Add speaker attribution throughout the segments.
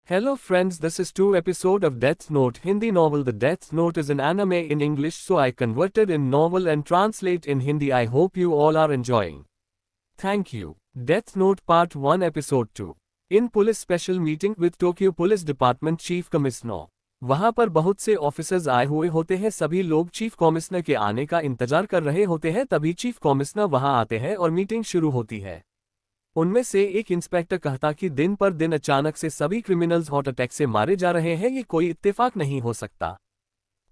Speaker 1: Hello friends, this is 2 episode of Death Note Hindi novel. The Death Note is an anime in English, so I converted in novel and translate in Hindi. I hope you all are enjoying. Thank you. Death Note Part 1 Episode 2. In Police Special Meeting with Tokyo Police Department Chief Commissioner. वहां पर बहुत से officers आए हुए होते हैं। सभी लोग चीफ कमिश्नर के आने का इंतजार कर रहे होते हैं। तभी चीफ कमिश्नर वहां आते हैं और मीटिंग शुरू होती है। उनमें से एक इंस्पेक्टर कहता कि दिन पर दिन अचानक से सभी क्रिमिनल्स हार्ट अटैक से मारे जा रहे हैं, ये कोई इत्तेफाक नहीं हो सकता।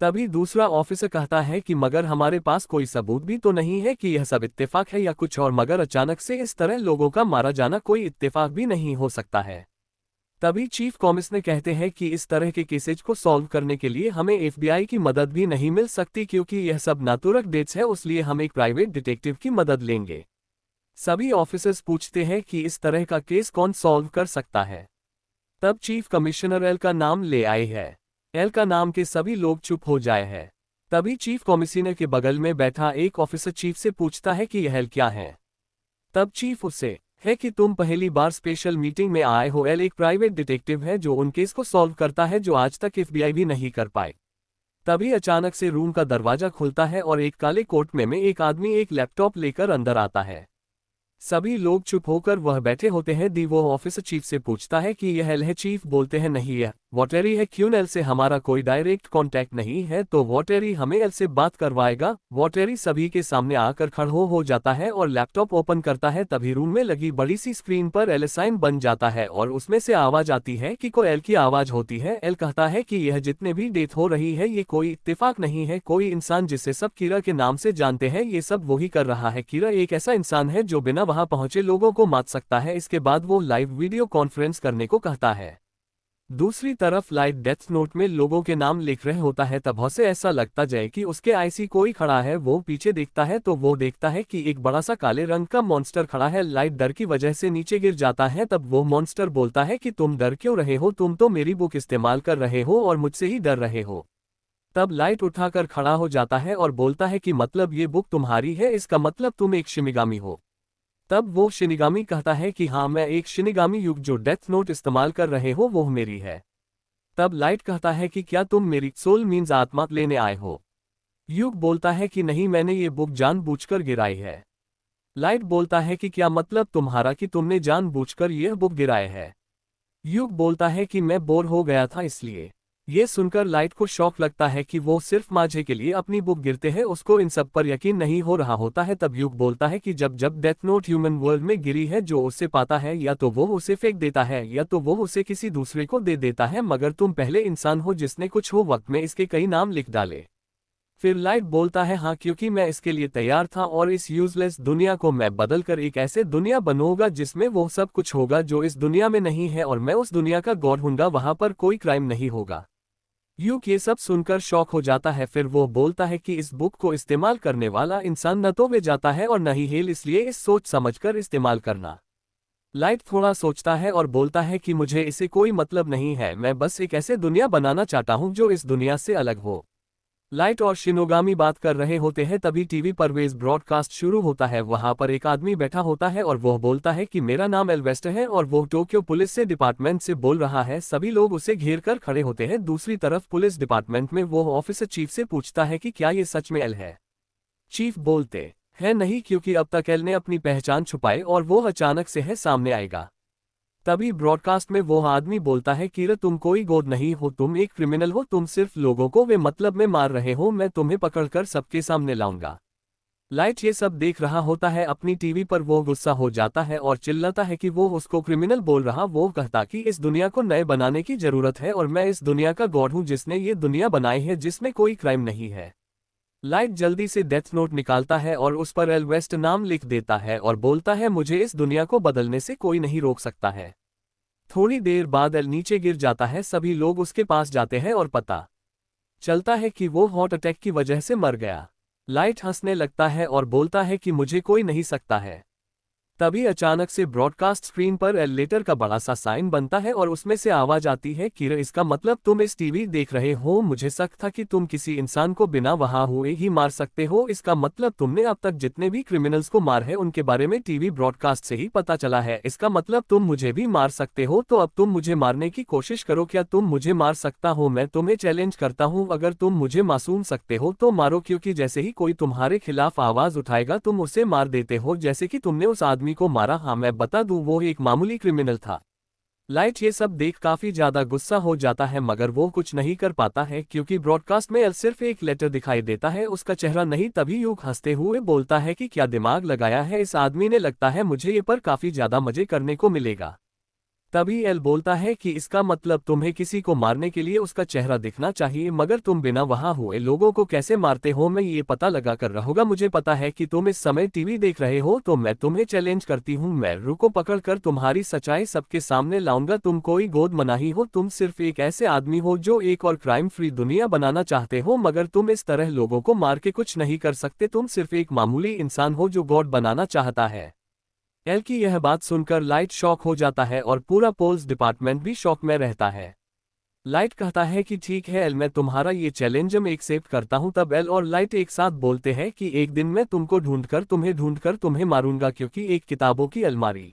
Speaker 1: तभी दूसरा ऑफिसर कहता है कि मगर हमारे पास कोई सबूत भी तो नहीं है कि यह सब इत्तेफाक है या कुछ और, मगर अचानक से इस तरह लोगों का मारा जाना कोई इत्तेफाक भी नहीं हो सकता है। तभी चीफ कमिश्नर कहते हैं कि इस तरह के केसेज को सॉल्व करने के लिए हमें एफबीआई की मदद भी नहीं मिल सकती, क्योंकि यह सब नातुरक डेट्स है, इसलिए हम एक प्राइवेट डिटेक्टिव की मदद लेंगे। सभी ऑफिसर्स पूछते हैं कि इस तरह का केस कौन सॉल्व कर सकता है। तब चीफ कमिश्नर एल का नाम ले आए है। एल का नाम के सभी लोग चुप हो जाए हैं। तभी चीफ कमिश्नर के बगल में बैठा एक ऑफिसर चीफ से पूछता है कि यह एल क्या है। तब चीफ उससे है कि तुम पहली बार स्पेशल मीटिंग में आए हो। एल एक प्राइवेट डिटेक्टिव है जो उन केस को सॉल्व करता है जो आज तक एफबीआई भी नहीं कर पाए। तभी अचानक से रूम का दरवाजा खुलता है और एक काले कोट में एक आदमी एक लैपटॉप लेकर अंदर आता है। सभी लोग चुप होकर वह बैठे होते हैं। वो ऑफिसर चीफ से पूछता है कि यह एल है। चीफ बोलते हैं नहीं, यह वॉटेरी है। क्यों? एल से हमारा कोई डायरेक्ट कांटेक्ट नहीं है, तो वॉटेरी हमें एल से बात करवाएगा। वॉटेरी सभी के सामने आकर खड़ा हो जाता है और लैपटॉप ओपन करता है। तभी रूम में लगी बड़ी सी स्क्रीन पर एल साइन बन जाता है और उसमें से आवाज आती है कि कोई एल की आवाज होती है। एल कहता है कि यह जितने भी डेथ हो रही है ये कोई इत्तेफाक नहीं है। कोई इंसान जिसे सब कीरा के नाम से जानते हैं ये सब वही कर रहा है। कीरा एक ऐसा इंसान है जो बिना वहां पहुंचे लोगों को मार सकता है। इसके बाद वो लाइव वीडियो कॉन्फ्रेंस करने को कहता है। दूसरी तरफ लाइट डेथ नोट में लोगों के नाम लिख रहे होता है। तब उसे ऐसा लगता जाए कि उसके आईसी कोई खड़ा है। वो पीछे देखता है तो वो देखता है कि एक बड़ा सा काले रंग का मॉन्स्टर खड़ा है। लाइट डर की वजह से नीचे गिर जाता है। तब वो मॉन्स्टर बोलता है कि तुम डर क्यों रहे हो? तुम तो मेरी बुक इस्तेमाल कर रहे हो और मुझसे ही डर रहे हो। तब लाइट उठाकर खड़ा हो जाता है और बोलता है कि मतलब ये बुक तुम्हारी है, इसका मतलब तुम एक शिनिगामी हो। तब वो शिनिगामी कहता है कि हाँ, मैं एक शिनिगामी। युग जो डेथ नोट इस्तेमाल कर रहे हो वो मेरी है। तब लाइट कहता है कि क्या तुम मेरी सोल मीन्स आत्मा लेने आए हो? युग बोलता है कि नहीं, मैंने ये बुक जानबूझकर गिराई है। लाइट बोलता है कि क्या मतलब तुम्हारा कि तुमने जानबूझकर यह बुक गिराया है? युग बोलता है कि मैं बोर हो गया था इसलिए। ये सुनकर लाइट को शौक लगता है कि वो सिर्फ माझे के लिए अपनी बुक गिरते हैं, उसको इन सब पर यकीन नहीं हो रहा होता है। तब युग बोलता है कि जब जब डेथ नोट ह्यूमन वर्ल्ड में गिरी है, जो उसे पाता है या तो वो उसे फेंक देता है या तो वो उसे किसी दूसरे को दे देता है, मगर तुम पहले इंसान हो जिसने कुछ हो वक्त में इसके कई नाम लिख डाले। फिर लाइट बोलता है हाँ, क्योंकि मैं इसके लिए तैयार था और इस यूजलेस दुनिया को मैं बदल कर एक ऐसे दुनिया बनूंगा जिसमें वो सब कुछ होगा जो इस दुनिया में नहीं है, और मैं उस दुनिया का गॉड हूंगा। वहां पर कोई क्राइम नहीं होगा। युग ये सब सुनकर शौक हो जाता है। फिर वो बोलता है कि इस बुक को इस्तेमाल करने वाला इंसान न तो वे जाता है और न ही हेल, इसलिए इस सोच समझकर इस्तेमाल करना। लाइट थोड़ा सोचता है और बोलता है कि मुझे इसे कोई मतलब नहीं है, मैं बस एक ऐसे दुनिया बनाना चाहता हूँ जो इस दुनिया से अलग हो। लाइट और शिनोगामी बात कर रहे होते हैं। तभी टीवी पर वेज ब्रॉडकास्ट शुरू होता है। वहां पर एक आदमी बैठा होता है और वह बोलता है कि मेरा नाम एल्वेस्टर है और वो टोक्यो पुलिस से डिपार्टमेंट से बोल रहा है। सभी लोग उसे घेर कर खड़े होते हैं। दूसरी तरफ पुलिस डिपार्टमेंट में वो ऑफिसर चीफ से पूछता है कि क्या ये सच में एल है? चीफ बोलते हैं नहीं, क्योंकि अब तक एल ने अपनी पहचान छुपाई और वो अचानक से है सामने आएगा। तभी ब्रॉडकास्ट में वो आदमी बोलता है कि तुम कोई गॉड नहीं हो, तुम एक क्रिमिनल हो, तुम सिर्फ लोगों को वे मतलब में मार रहे हो। मैं तुम्हें पकड़कर सबके सामने लाऊंगा। लाइट ये सब देख रहा होता है अपनी टीवी पर। वो गुस्सा हो जाता है और चिल्लाता है कि वो उसको क्रिमिनल बोल रहा। वो कहता कि इस दुनिया को नए बनाने की जरूरत है और मैं इस दुनिया का गॉड हूँ जिसने ये दुनिया बनाई है जिसमें कोई क्राइम नहीं है। लाइट जल्दी से डेथ नोट निकालता है और उस पर एल वेस्ट नाम लिख देता है और बोलता है मुझे इस दुनिया को बदलने से कोई नहीं रोक सकता है। थोड़ी देर बाद एल नीचे गिर जाता है। सभी लोग उसके पास जाते हैं और पता चलता है कि वो हार्ट अटैक की वजह से मर गया। लाइट हंसने लगता है और बोलता है कि मुझे कोई नहीं सकता है। तभी अचानक से ब्रॉडकास्ट स्क्रीन पर एल लेटर का बड़ा सा साइन बनता है और उसमें से आवाज आती है कि इसका मतलब तुम इस टीवी देख रहे हो। मुझे शक था कि तुम किसी इंसान को बिना वहां हुए ही मार सकते हो। इसका मतलब तुमने अब तक जितने भी क्रिमिनल्स को मार है उनके बारे में टीवी ब्रॉडकास्ट से ही पता चला है। इसका मतलब तुम मुझे भी मार सकते हो। तो अब तुम मुझे मारने की कोशिश करो। क्या तुम मुझे मार सकता हो? मैं तुम्हें चैलेंज करता हूँ, अगर तुम मुझे मासूम सकते हो तो मारो, क्योंकि जैसे ही कोई तुम्हारे खिलाफ आवाज उठाएगा तुम उसे मार देते हो, जैसे कि तुमने उस आदमी को मारा। हाँ, मैं बता दूं वो एक मामूली क्रिमिनल था। लाइट ये सब देख काफी ज्यादा गुस्सा हो जाता है, मगर वो कुछ नहीं कर पाता है क्योंकि ब्रॉडकास्ट में सिर्फ एक लेटर दिखाई देता है, उसका चेहरा नहीं। तभी यूक हंसते हुए बोलता है कि क्या दिमाग लगाया है इस आदमी ने, लगता है मुझे ये पर काफी ज्यादा मजे करने को मिलेगा। तभी एल बोलता है कि इसका मतलब तुम्हें किसी को मारने के लिए उसका चेहरा दिखना चाहिए, मगर तुम बिना वहां हुए लोगों को कैसे मारते हो मैं ये पता लगा कर रहूंगा। मुझे पता है कि तुम इस समय टीवी देख रहे हो, तो मैं तुम्हें चैलेंज करती हूँ। मैं रुको पकड़कर तुम्हारी सच्चाई सबके सामने लाऊंगा। तुम कोई गोद मनाही हो, तुम सिर्फ एक ऐसे आदमी हो जो एक और क्राइम फ्री दुनिया बनाना चाहते हो, मगर तुम इस तरह लोगों को मार के कुछ नहीं कर सकते। तुम सिर्फ एक मामूली इंसान हो जो गॉड बनाना चाहता है। एल की यह बात सुनकर लाइट शॉक हो जाता है और पूरा पुलिस डिपार्टमेंट भी शॉक में रहता है। लाइट कहता है कि ठीक है एल, मैं तुम्हारा ये चैलेंज में एक्सेप्ट करता हूं। तब एल और लाइट एक साथ बोलते हैं कि एक दिन मैं तुमको ढूंढकर तुम्हें मारूंगा, क्योंकि एक किताबों की अलमारी।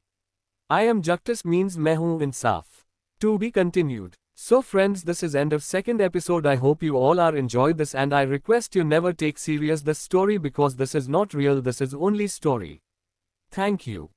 Speaker 1: आई एम जस्टिस मीन्स मैं हूं इंसाफ। To be continued. So friends, this is end of second episode. I hope you all are enjoyed this, and I request you never take serious this story because this is not real, this is only story. Thank you.